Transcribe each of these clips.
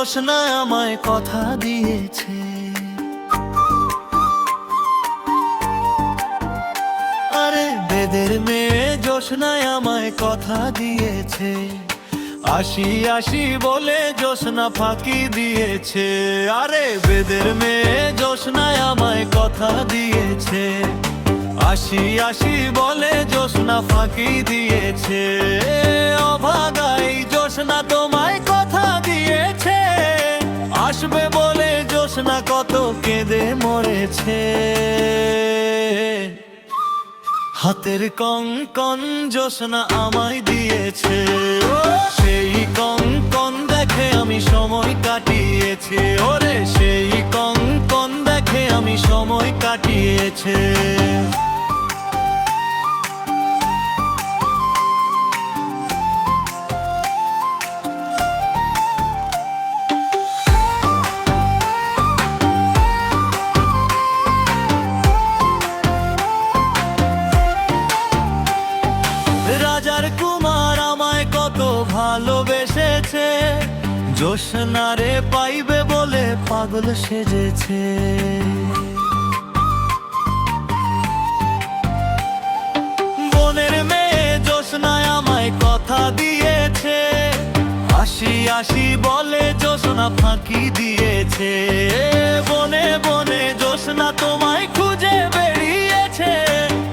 জোছনা আমায় কথা দিয়েছে। আরে বেদের মেয়ে জোছনা আমায় কথা দিয়েছে। আসি আসি বলে জোছনা ফাঁকি দিয়েছে। আরে বেদের মেয়ে জোছনা আমায় কথা দিয়েছে। আসি আসি বলে জোছনা ফাঁকি দিয়েছে। অভাগাই জোছনা তোমায় কথা দিয়েছে। আসবে বলে জোছনা কত কেঁদে মরেছে। হাতের কঙ্কন জোছনা আমায় দিয়েছে। সেই কঙ্কন দেখে আমি সময় কাটিয়েছি। ওরে সেই কঙ্কন দেখে আমি সময় কাটিয়েছে। রাজার কুমার আমায় কত ভালোবেসেছে। জোছনারে পাইবে বলে পাগল সেজেছে। বনের মেয়ে জোছনায় আমায় কথা দিয়েছে। আসি আসি বলে জোছনা ফাঁকি দিয়েছে। বনে বনে জোছনা তোমায় খুঁজে বেরিয়েছে।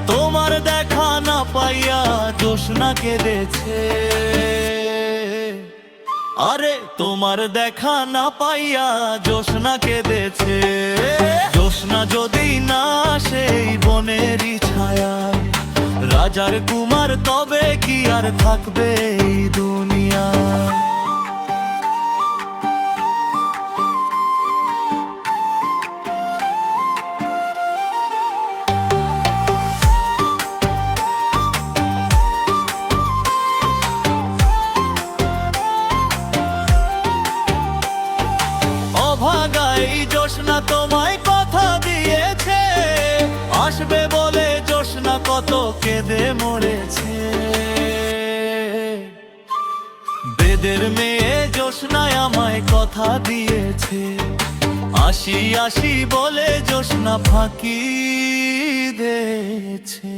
তোমার দেখা না পাইয়া জোছনা কেঁদেছে। আরে তোমার দেখা না পাইয়া জোছনা কেঁদেছে। জোছনা যদি না সেই বনেরই ছায়ায়, রাজার কুমার তবে কি আর থাকবে এই দুনিয়ায়। অভাগাই জোছনা তোমায় কথা দিয়েছে। আসবে বলে জোছনা কত কেঁদে মরেছে। বেদের মেয়ে জোছনায় আমায় কথা দিয়েছে। আসি আসি বলে জোছনা ফাঁকি দিয়েছে।